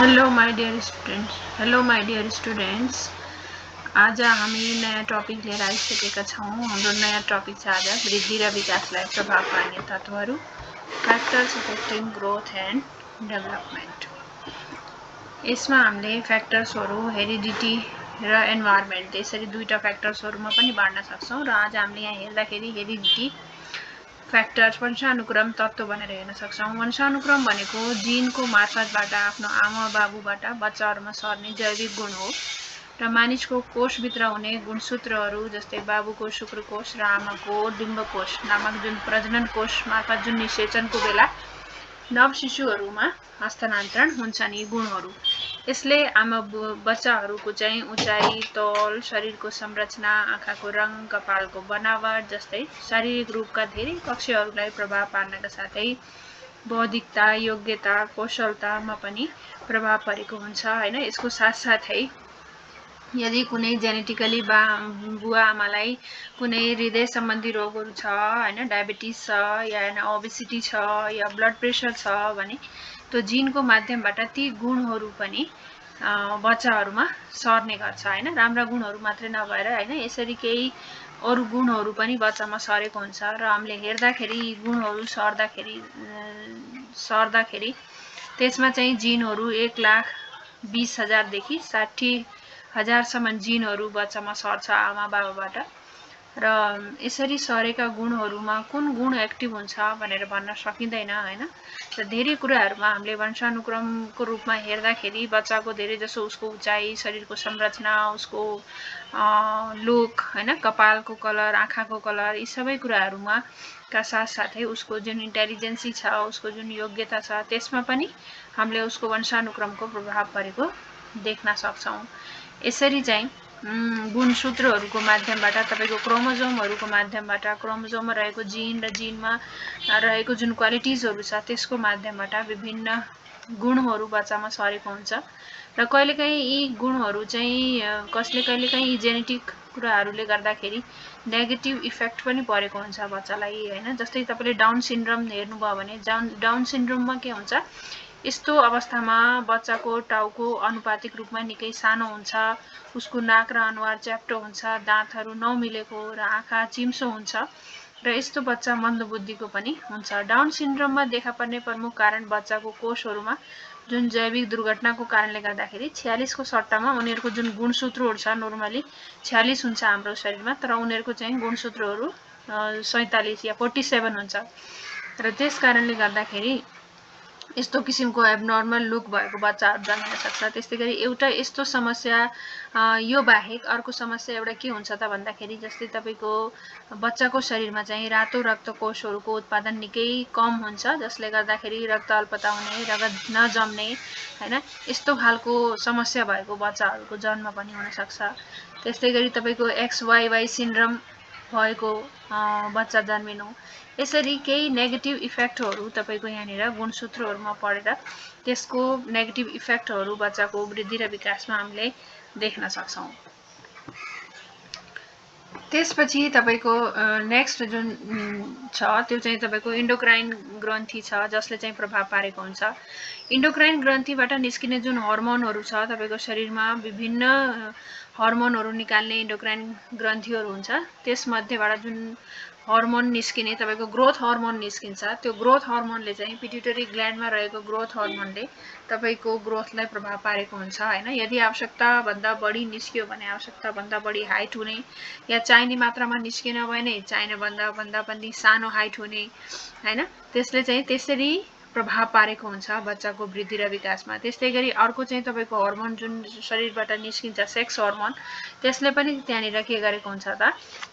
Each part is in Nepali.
हेलो माय डियर स्टुडेन्ट्स आज हामी नयाँ टपिक लिएर आइसकेका छौँ। हाम्रो नयाँ टपिक छ आज वृद्धि र विकासलाई प्रभाव पार्ने तत्त्वहरू, factors affecting growth and development. यसमा हामीले फ्याक्टर्सहरू हेरिडिटी र एन्भाइरोमेन्ट यसरी दुईटा फ्याक्टर्सहरूमा पनि बाँड्न सक्छौँ। र आज हामीले यहाँ हेर्दाखेरि हेरिडिटी फ्याक्टर्स वंशानुक्रम तत्त्व भनेर हेर्न सक्छौँ। वंशानुक्रम भनेको जिनको मार्फतबाट आफ्नो आमा बाबुबाट बच्चाहरूमा सर्ने जैविक गुण हो र मानिसको कोषभित्र हुने गुणसूत्रहरू जस्तै बाबुको शुक्रकोश र आमाको डिम्बकोश नामक जुन प्रजनन कोष मार्फत जुन निषेचनको बेला नव शिशुहरूमा हस्तान्तरण हुन्छन् यी गुणहरू। यसले आमा बच्चाहरूको चाहिँ उचाइ, तौल, शरीरको संरचना, आँखाको रङ, कपालको बनावट जस्तै शारीरिक रूपका धेरै पक्षहरूलाई प्रभाव पार्नका साथै बौद्धिकता, योग्यता, कौशलतामा पनि प्रभाव परेको हुन्छ हैन। यसको साथसाथै यदि कुनै जेनेटिकली बुवा आमालाई कुनै हृदय सम्बन्धी रोगहरू छ हैन, डायबिटिज छ या ओबेसिटी छ या ब्लड प्रेसर छ भने त्यो जिनको माध्यमबाट ती गुणहरू पनि बच्चाहरूमा सर्ने गर्छ हैन। राम्रा गुणहरू मात्रै नभएर हैन, यसरी केही अरू गुणहरू पनि बच्चामा सरेको हुन्छ र हामीले हेर्दाखेरि यी गुणहरू सर्दाखेरि त्यसमा चाहिँ जिनहरू 1,20,000 देखि 60,000 जिनहरू बच्चामा सर्छ आमा बाबाबाट। र यसरी सरेका गुणहरूमा कुन गुण एक्टिभ हुन्छ भनेर भन्न सकिँदैन हैन। र धेरै कुराहरूमा हामीले वंशानुक्रमको रूपमा हेर्दाखेरि बच्चाको धेरै जसो उसको उचाइ, शरीरको संरचना, उसको लुक हैन, कपालको कलर, आँखाको कलर, यी सबै कुराहरूमा का साथसाथै उसको जुन इन्टेलिजेन्सी छ, उसको जुन योग्यता छ, त्यसमा पनि हामीले उसको वंशानुक्रमको प्रभाव परेको देख्न सक्छौँ। यसरी चाहिँ गुणसूत्रहरूको माध्यमबाट तपाईको क्रोमोजोमहरूको माध्यमबाट क्रोमोजोममा रहेको जिन र जिनमा रहेको जुन क्वालिटिजहरू छ त्यसको माध्यमबाट विभिन्न गुणहरू बच्चामा सरेको हुन्छ। र कहिलेकाहीँ यी गुणहरू चाहिँ कहिलेकाहीँ यी जेनेटिक कुराहरूले गर्दाखेरि नेगेटिभ इफेक्ट पनि परेको हुन्छ बच्चालाई हैन। जस्तै तपाईले डाउन सिन्ड्रोम हेर्नुभयो भने डाउन सिन्ड्रोममा के हुन्छ, यस्तो अवस्थामा बच्चाको टाउको अनुपातिक रूपमा निकै सानो हुन्छ, उसको नाक र अनुहार च्याप्टो हुन्छ, दाँतहरू नमिलेको र आँखा चिम्सो हुन्छ र यस्तो बच्चा मन्दबुद्धिको पनि हुन्छ। डाउन सिन्ड्रोममा देखा पर्ने प्रमुख कारण बच्चाको कोषहरूमा जुन जैविक दुर्घटनाको कारणले गर्दाखेरि 46 को सट्टामा उनीहरूको जुन गुणसूत्रहरू छ नर्मली 46 हुन्छ हाम्रो शरीरमा, तर उनीहरूको चाहिँ गुणसूत्रहरू 47 या 47 हुन्छ। र त्यस कारणले गर्दाखेरि यस्तो किसिमको एबनर्मल लुक भएको बच्चाहरू जन्मिन सक्छ। त्यस्तै गरी एउटा यस्तो समस्या यो बाहेक अर्को समस्या एउटा के हुन्छ त भन्दाखेरि जस्तै तपाईको बच्चाको शरीरमा चाहिँ रातो रक्तकोषहरूको उत्पादन निकै कम हुन्छ, जसले गर्दाखेरि रक्त अल्पता हुने, रगत नजम्ने हैन, यस्तो खालको समस्या भएको बच्चाहरूको जन्म पनि हुन सक्छ। त्यस्तै गरी तपाईको XYY सिन्ड्रोम भएको बच्चा जन्मिनु, यसरी केही नेगेटिभ इफेक्टहरू तपाईको यहाँनिर गुणसूत्रहरूमा परेर त्यसको नेगेटिभ इफेक्टहरू बच्चाको वृद्धि र विकासमा हामीले देख्न सक्छौँ। त्यसपछि तपाईको नेक्स्ट जुन छ त्यो चाहिँ तपाईको इन्डोक्राइन ग्रन्थि छ, जसले चाहिँ प्रभाव पारेको हुन्छ। इन्डोक्राइन ग्रन्थिबाट निस्किने जुन हर्मोनहरू छ तपाईको शरीरमा विभिन्न हर्मोनहरू निकाल्ने इन्डोक्राइन ग्रन्थिहरू हुन्छ, त्यसमध्येबाट जुन हर्मोन निस्किने तपाईको ग्रोथ हर्मोन निस्किन्छ, त्यो ग्रोथ हर्मोनले चाहिँ पिट्युटरी ग्ल्यान्डमा रहेको ग्रोथ हर्मोनले तपाईको ग्रोथलाई प्रभाव पारेको हुन्छ हैन। यदि आवश्यकता भन्दा बढी निस्कियो भने आवश्यकता भन्दा बढी हाइट हुने, या चाहिने मात्रामा निस्किन भने चाहिने भन्दा पनि सानो हाइट हुने हैन, त्यसले चाहिँ त्यसरी प्रभाव पारेको हुन्छ बच्चाको वृद्धि र विकासमा। त्यस्तै गरी अर्को चाहिँ तपाईको हर्मोन जुन शरीरबाट निस्किन्छ सेक्स हर्मोन, त्यसले पनि त्यहाँनिर के गरेको हुन्छ त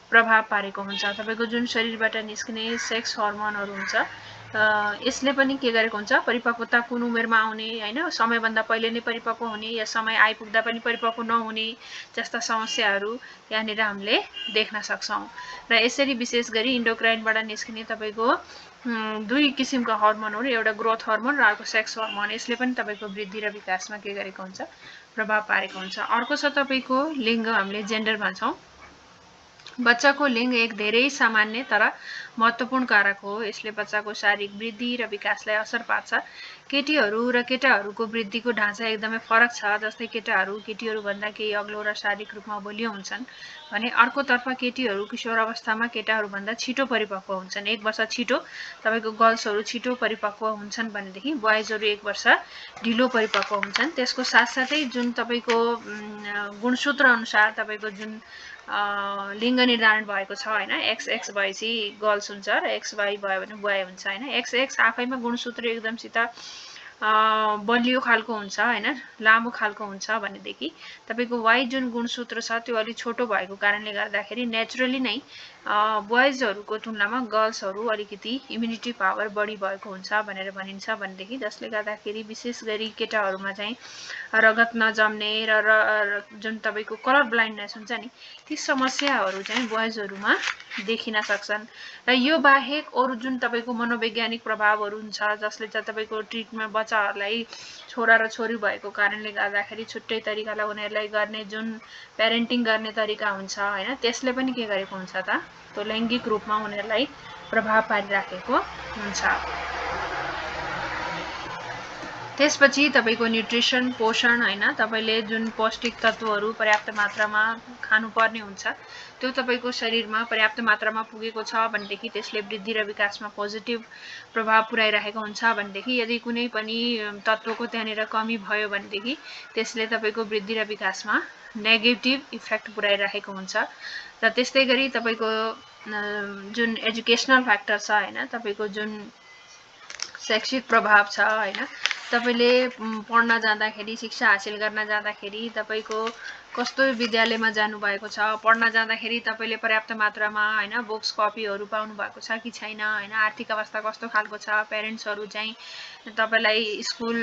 प्रभाव पारेको हुन्छ। तपाईको जुन शरीरबाट निस्किने सेक्स हर्मोनहरू हुन्छ यसले पनि के गरेको हुन्छ, परिपक्वता कुन उमेरमा आउने हैन, समयभन्दा पहिले नै परिपक्व हुने या समय आइपुग्दा पनि परिपक्व नहुने जस्ता समस्याहरू यहाँनिर हामीले देख्न सक्छौँ। र यसरी विशेष गरी इन्डोक्राइनबाट निस्किने तपाईको दुई किसिमका हर्मोनहरू, एउटा ग्रोथ हर्मोन र अर्को सेक्स हर्मोन, यसले पनि तपाईको वृद्धि र विकासमा के गरेको हुन्छ, प्रभाव पारेको हुन्छ। अर्को छ तपाईको लिङ्ग, हामीले जेन्डर भन्छौँ। बच्चाको लिङ्ग एक धेरै सामान्य तर महत्त्वपूर्ण कारक हो। यसले बच्चाको शारीरिक वृद्धि र विकासलाई असर पार्छ। केटीहरू र केटाहरूको वृद्धिको ढाँचा एकदमै फरक छ। जस्तै केटीहरूभन्दा केही अग्लो र शारीरिक रूपमा बलियो हुन्छन् भने अर्कोतर्फ केटीहरू किशोर अवस्थामा केटाहरूभन्दा छिटो परिपक्व हुन्छन्। 1 वर्ष छिटो तपाईको गर्ल्सहरू छिटो परिपक्व हुन्छन् भनेदेखि बोइजहरू 1 वर्ष ढिलो परिपक्व हुन्छन्। त्यसको साथसाथै जुन तपाईको गुणसूत्र अनुसार तपाईको जुन लिङ्ग निर्धारण भएको छ हैन, XX भएपछि गर्ल्स हुन्छ र XY भयो भने बोय हुन्छ हैन। XX आफैमा गुणसूत्र एकदमसित बलियो खालको हुन्छ हैन, लामो खालको हुन्छ भनेदेखि तपाईको Y जुन गुणसूत्र छ त्यो अलि छोटो भएको कारणले गर्दाखेरि नेचुरली नै बोइजहरूको तुलनामा गर्ल्सहरू अलिकति इम्युनिटी पावर बढी भएको हुन्छ भनेर भनिन्छ भनेदेखि जसले गर्दाखेरि विशेष गरी केटाहरूमा चाहिँ रगत नजम्ने र जुन तपाईको कलर ब्लाइन्डनेस हुन्छ नि ती समस्याहरू चाहिँ बोइजहरूमा देखिन सक्छन्। र यो बाहेक अरु जुन तपाईको मनोवैज्ञानिक प्रभावहरू हुन्छ जसले चाहिँ तपाईको ट्रिटमेन्ट बच्चाहरूलाई छोरा र छोरी भएको कारणले गर्दाखेरि छुट्टै तरिकाले उनीहरूलाई गर्ने जुन प्यारेन्टिङ गर्ने तरिका हुन्छ हैन त्यसले पनि के गरेको हुन्छ त त्यो लैङ्गिक रूपमा उनीहरूलाई प्रभाव पारिराखेको हुन्छ। त्यसपछि तपाईको न्युट्रिसन पोषण हैन तपाईले जुन पौष्टिक तत्वहरू पर्याप्त मात्रामा खानुपर्ने हुन्छ त्यो तपाईको शरीरमा पर्याप्त मात्रामा पुगेको छ भनेदेखि त्यसले वृद्धि र विकासमा पोजिटिभ प्रभाव पुर्याइरहेको हुन्छ भनेदेखि यदि कुनै पनि तत्वको त्यहाँनिर कमी भयो भनेदेखि त्यसले तपाईको वृद्धि र विकासमा नेगेटिभ इफेक्ट पुर्याइरहेको हुन्छ। र त्यस्तै गरी तपाईको जुन एजुकेशनल फ्याक्टर छ हैन तपाईको जुन शैक्षिक प्रभाव छ हैन तपाईले पढ्न जाँदाखेरि शिक्षा हासिल गर्न जाँदाखेरि तपाईको कस्तो विद्यालयमा जानु भएको छ पढ्न जाँदाखेरि तपाईले पर्याप्त मात्रामा हैन बुक्स कपीहरू पाउनु भएको छ कि छैन हैन आर्थिक अवस्था कस्तो खालको छ पेरेन्ट्सहरू चाहिँ तपाईलाई स्कुल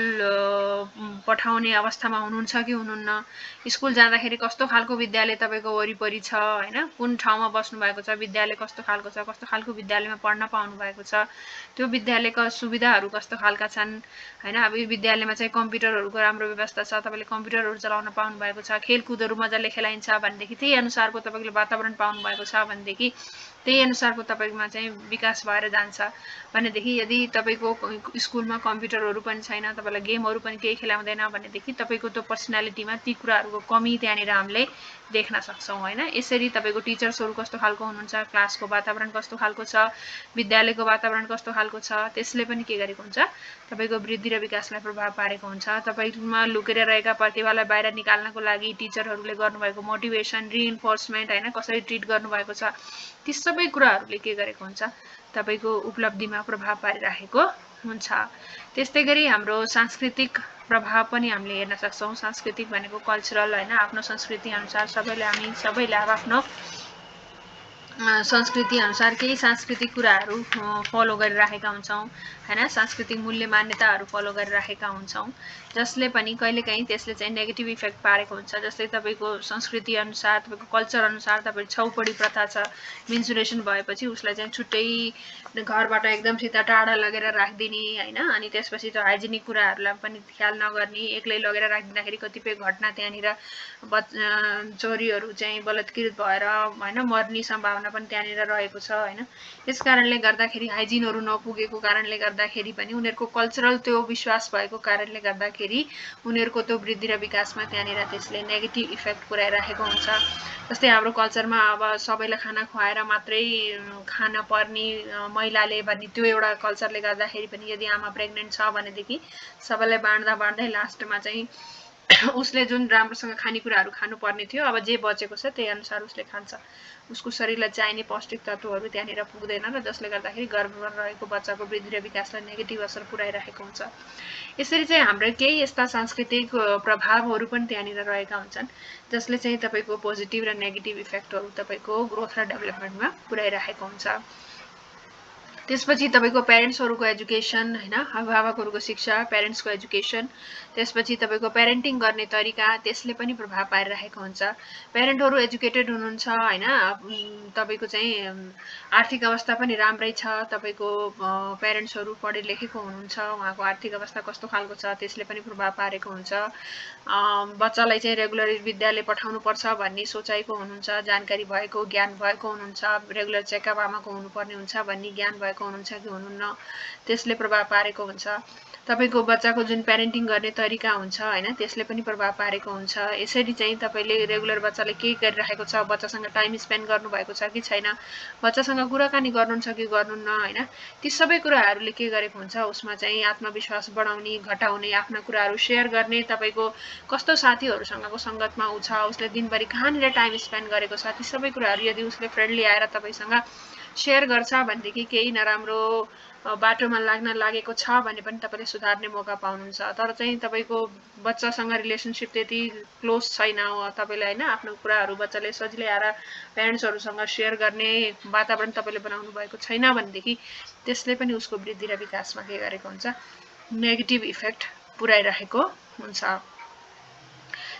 पठाउने अवस्थामा हुनुहुन्छ कि हुनुहुन्न स्कुल जाँदाखेरि कस्तो खालको विद्यालय तपाईको वरिपरि छ हैन कुन ठाउँमा बस्नु भएको छ विद्यालय कस्तो खालको छ कस्तो खालको विद्यालयमा पढ्न पाउनु भएको छ त्यो विद्यालयका सुविधाहरू कस्तो खालका छन् हैन अब विद्यालयमा चाहिँ कम्प्युटरहरूको राम्रो व्यवस्था छ तपाईले कम्प्युटरहरू चलाउन पाउनु भएको छ खेलकुदहरू मजाले खेलाइन्छ भनेदेखि त्यही अनुसारको तपाईले वातावरण पाउनु भएको छ भनेदेखि त्यही अनुसारको तपाईमा चाहिँ विकास भएर जान्छ भनेदेखि यदि तपाईको स्कुलमा कम्प्युटरहरू पनि छैन तपाईलाई गेमहरू पनि केही खेलाउँदैन भनेदेखि तपाईको त्यो पर्सनालिटीमा ती कुराहरूको कमी त्यहाँनिर हामीले देख्न सक्छौं हैन। यसरी तपाईको टिचर्सहरू कस्तो खालको हुनुहुन्छ क्लासको वातावरण कस्तो खालको छ विद्यालयको वातावरण कस्तो खालको छ त्यसले पनि के गरेको हुन्छ तपाईको वृद्धि र विकासलाई प्रभाव पारेको हुन्छ। तपाईमा लुकेर रहेका प्रतिभालाई बाहिर निकाल्नको लागि टिचरहरूले गर्नुभएको मोटिभेसन रिइन्फोर्समेन्ट हैन कसरी ट्रिट गर्नुभएको छ ती सबै कुराहरूले के गरेको हुन्छ तपाईको उपलब्धिमा प्रभाव पारिराखेको हुन्छ। त्यस्तै गरी हाम्रो सांस्कृतिक प्रभाव पनि हामीले हेर्न सक्छौं। सांस्कृतिक भनेको कल्चरल हैन आफ्नो संस्कृति अनुसार सबैले आफ्नो संस्कृति अनुसार केही सांस्कृतिक कुराहरू फलो गरिराखेका हुन्छौं हैन सांस्कृतिक मूल्य मान्यताहरू फलो गरिराखेका हुन्छौं जसले पनि कहिलेकाहीँ त्यसले चाहिँ नेगेटिभ इफेक्ट पारेको हुन्छ। जस्तै तपाईको संस्कृति अनुसार तपाईको कल्चर अनुसार तपाईको छौपडी प्रथा छ मेन्सुरेसन भएपछि उसलाई चाहिँ छुट्टै घरबाट एकदम सिधा टाढा लगेर राख्दिने हैन अनि त्यसपछि त्यो हाइजिनिक कुराहरूलाई पनि ख्याल नगर्ने एक्लै लगेर राख्दिँदाखेरि कतिपय घटना त्यहाँनिर चोरीहरू चाहिँ बलात्कृत भएर हैन मर्ने सम्भावना पनि त्यहाँनिर रहेको छ हैन। यसकारणले गर्दाखेरि हाइजिनहरू नपुगेको कारणले गर्दाखेरि पनि उनीहरुको कल्चरल त्यो विश्वास भएको कारणले गर्दाखेरि उनीहरुको त्यो वृद्धि र विकासमा त्यहाँनिर त्यसले नेगेटिभ इफेक्ट पुर्याइराखेको हुन्छ। जस्तै हाम्रो कल्चरमा अब सबैलाई खाना खुवाएर मात्रै खान पर्ने महिलाले भन्ने त्यो एउटा कल्चरले गर्दाखेरि पनि यदि आमा प्रेग्नेन्ट छ भनेदेखि सबैलाई बाँड्दै लास्टमा चाहिँ उसले जुन राम्रोसँग खानेकुराहरू खानुपर्ने थियो अब जे बचेको छ त्यही अनुसार उसले खान्छ उसको शरीरलाई चाहिने पौष्टिक तत्वहरू त्यहाँनिर पुग्दैन र जसले गर्दाखेरि गर्भमा रहेको बच्चाको वृद्धि र विकासलाई नेगेटिभ असर पुर्याइरहेको हुन्छ। यसरी चाहिँ हाम्रो केही यस्ता सांस्कृतिक प्रभावहरू पनि त्यहाँनिर रहेका हुन्छन् जसले चाहिँ तपाईको पोजिटिभ र नेगेटिभ इफेक्टहरू तपाईको ग्रोथ र डेभलपमेन्टमा पुर्याइरहेको हुन्छ। त्यसपछि तपाईको पेरेन्ट्सहरूको एजुकेसन हैन अभिभावकहरूको शिक्षा पेरेन्ट्सको एजुकेसन त्यसपछि तपाईको पेरेन्टिङ गर्ने तरिका त्यसले पनि प्रभाव पारिरहेको हुन्छ। पेरेन्टहरु एजुकेटेड हुनुहुन्छ हैन, तपाईको चाहिँ आर्थिक अवस्था पनि राम्रै छ, तपाईको पेरेन्ट्सहरु पढे लेखेको हुनुहुन्छ, उहाँको आर्थिक अवस्था कस्तो खालको छ त्यसले पनि प्रभाव पारेको हुन्छ। बच्चालाई चाहिँ रेगुलर विद्यालय पठाउनु पर्छ भन्ने सोचाइको हुनुहुन्छ, जानकारी भएको ज्ञान भएको हुनुहुन्छ, रेगुलर चेकअप आमाको हुनुपर्ने हुन्छ भन्ने ज्ञान भएको हुनुहुन्छ कि हुनुहुन्न त्यसले प्रभाव पारेको हुन्छ। तपाईको बच्चाको जुन पेरेन्टिङ गर्ने तरिका हुन्छ हैन त्यसले पनि प्रभाव पारेको हुन्छ। यसरी चाहिँ तपाईले रेगुलर बच्चाले के गरिरहेको छ, बच्चासँग टाइम स्पेन्ड गर्नु भएको छ कि छैन, बच्चासँग कुराकानी गर्नुहुन्छ कि गर्नुहुन्न हैन, ती सबै कुराहरुले के गरेको हुन्छ उसमा चाहिँ आत्मविश्वास बढाउने घटाउने, आफ्ना कुराहरु शेयर गर्ने, तपाईको कस्तो साथीहरुसँगको संगतमा उ छ, उसले दिनभरि कहाँनिर टाइम स्पेन्ड गरेको छ, ती सबै कुराहरु यदि उसले फ्रेन्डली आएर तपाईसँग शेयर गर्छ भनेदेखि केही नराम्रो बाटोमा लागेको छ भने पनि तपाईले सुधार्ने मौका पाउनुहुन्छ। तर चाहिँ तपाईको बच्चासँग रिलेसनशिप त्यति क्लोज छैन, तपाईले हैन आफ्नो कुराहरु बच्चाले सजिलै आएर पेरेन्ट्सहरुसँग शेयर गर्ने वातावरण तपाईले बनाउनु भएको छैन भनेदेखि त्यसले पनि उसको वृद्धि र विकासमा के गरेको हुन्छ, नेगेटिभ इफेक्ट पुर्याइरहेको हुन्छ।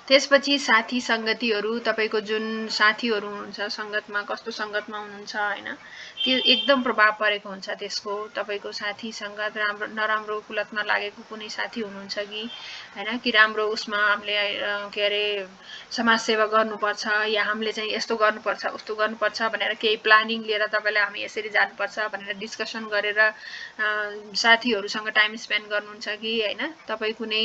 त्यसपछि साथी संगतिहरु, तपाईको जुन साथीहरु हुनुहुन्छ संगतमा कस्तो संगतमा हुनुहुन्छ हैन त्यो एकदम प्रभाव परेको हुन्छ त्यसको। तपाईको साथी संगत राम्रो नराम्रो कुलतमा लागेको कुनै साथी हुनुहुन्छ कि हैन, कि राम्रो उसमा हामीले के अरे समाजसेवा गर्नुपर्छ या हामीले चाहिँ यस्तो गर्नुपर्छ उस्तो गर्नुपर्छ भनेर केही प्लानिङ लिएर तपाईलाई हामी यसरी जानुपर्छ भनेर डिस्कसन गरेर साथीहरुसँग टाइम स्पेन्ड गर्नुहुन्छ कि हैन, तपाई कुनै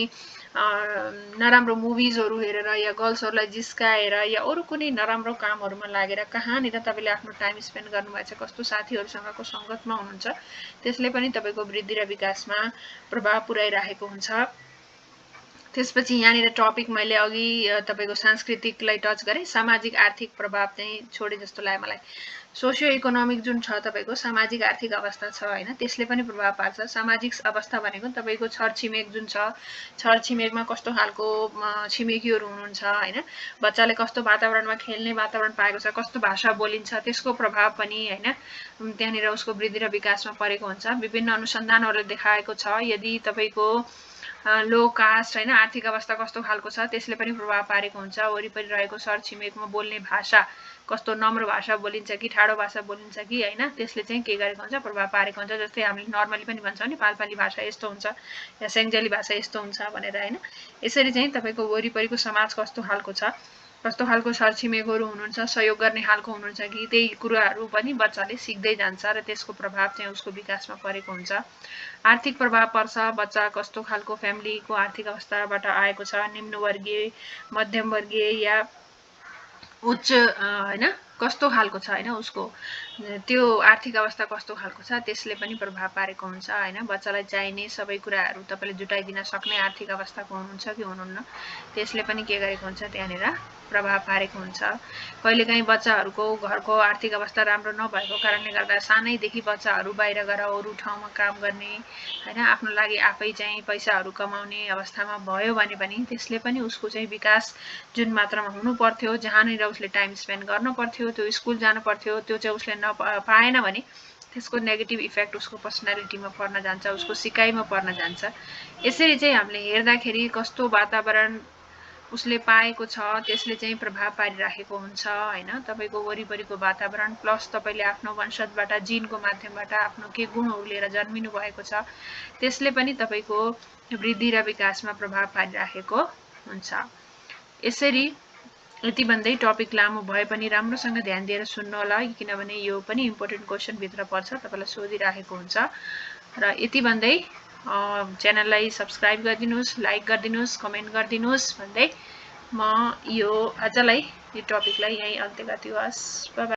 नराम्रो मुभिजहरु हेरेर या गर्ल्सहरुलाई जिस्काएर या अरु कुनै नराम्रो कामहरुमा लागेर कहाँनिर तपाईले आफ्नो टाइम स्पेन्ड गर्नुभएको छ, कस्तो साथीहरुसँगको संगतमा हुनुहुन्छ त्यसले पनि तपाईको वृद्धि र विकासमा प्रभाव पुर्याइरहेको हुन्छ। त्यसपछि यहाँनिर टपिक मैले अघि तपाईको सांस्कृतिकलाई टच गरे, सामाजिक आर्थिक प्रभाव चाहिँ छोडे जस्तो लाग्यो मलाई। सोशियो इकोनोमिक जुन छ तपाईको सामाजिक आर्थिक अवस्था छ हैन त्यसले पनि प्रभाव पार्छ। सामाजिक अवस्था भनेको तपाईको छरछिमेक जुन छ, छरछिमेकमा कस्तो खालको छिमेकीहरु हुनुहुन्छ हैन, बच्चाले कस्तो वातावरणमा खेल्ने वातावरण पाएको छ, कस्तो भाषा बोलिन्छ त्यसको प्रभाव पनि हैन त्यहाँनिर उसको वृद्धि र विकासमा परेको हुन्छ। विभिन्न अनुसन्धानहरुले देखाएको छ यदि तपाईको लो कास्ट हैन आर्थिक अवस्था कस्तो खालको छ त्यसले पनि प्रभाव पारेको हुन्छ। वरिपरि रहेको छरछिमेकमा बोल्ने भाषा कस्तो नम्र भाषा बोलिन्छ कि ठाडो भाषा बोलिन्छ कि हैन त्यसले चाहिँ के गरेको हुन्छ, प्रभाव पारेको हुन्छ। जस्तै हामीले नर्मली पनि भन्छौं नि पाल्पाली भाषा यस्तो हुन्छ या सेङ्जेली भाषा यस्तो हुन्छ भनेर हैन, यसरी चाहिँ तपाईको वरिपरिको समाज कस्तो खालको छ, कस्तो खालको छरछिमेकहरु हुनुहुन्छ, सहयोग गर्ने खालको हुनुहुन्छ कि त्यही कुराहरु पनि बच्चाले सिक्दै जान्छ र त्यसको प्रभाव चाहिँ उसको विकासमा परेको हुन्छ। आर्थिक प्रभाव पर्छ, बच्चा कस्तो खालको फ्यामिलीको आर्थिक अवस्थाबाट आएको छ, निम्नवर्गीय मध्यमवर्गीय या उच्च हैन कस्तो खालको छ हैन उसको त्यो आर्थिक अवस्था कस्तो खालको छ त्यसले पनि प्रभाव पारेको हुन्छ हैन। बच्चालाई चाहिने सबै कुराहरु तपाईले जुटाइदिन सक्ने आर्थिक अवस्थाको हुनुहुन्छ कि हुनुहुन्न त्यसले पनि के गरेको हुन्छ त्यहाँनिर प्रभाव पारेको हुन्छ। कहिलेकाहीँ बच्चाहरुको घरको आर्थिक अवस्था राम्रो नभएको कारणले गर्दा सानैदेखि बच्चाहरु बाहिर गएर अरु ठाउँमा काम गर्ने हैन आफ्नो लागि आफै चाहिँ पैसाहरु कमाउने अवस्थामा भयो भने पनि त्यसले पनि उसको चाहिँ विकास जुन मात्रामा हुनु पर्थ्यो, जहाँनिर उसले टाइम स्पेन्ड गर्न पर्थ्यो, त्यो स्कुल जानु पर्थ्यो त्यो चाहिँ उसले पाएन भने त्यसको नेगेटिभ इफेक्ट उसको पर्सनालिटीमा पर्न जान्छ, उसको सिकाइमा पर्न जान्छ। यसरी चाहिँ हामीले हेर्दाखेरि कस्तो वातावरण उसले पाएको छ त्यसले चाहिँ प्रभाव पारिराखेको हुन्छ हैन। तपाईको वरिपरिको वातावरण प्लस तपाईले आफ्नो वंशजबाट जिनको माध्यमबाट आफ्नो के गुणहरु लिएर जन्मिनु भएको छ त्यसले पनि तपाईको वृद्धि र विकासमा प्रभाव पारिराखेको हुन्छ। यसरी यति भन्दै टपिक लामो भए पनि राम्रोसँग ध्यान दिएर सुन्नु होला किनभने यो पनि इम्पोर्टेन्ट क्वेशन भित्र पर्छ, तपाईलाई सोधिराखेको हुन्छ। र यति भन्दै च्यानललाई सब्स्क्राइब गरिदिनुस्, लाइक गरिदिनुस्, कमेन्ट गरिदिनुस् भन्दै म यो आजलाई यो टपिकलाई यही अन्त्य गर्छु। Bye bye.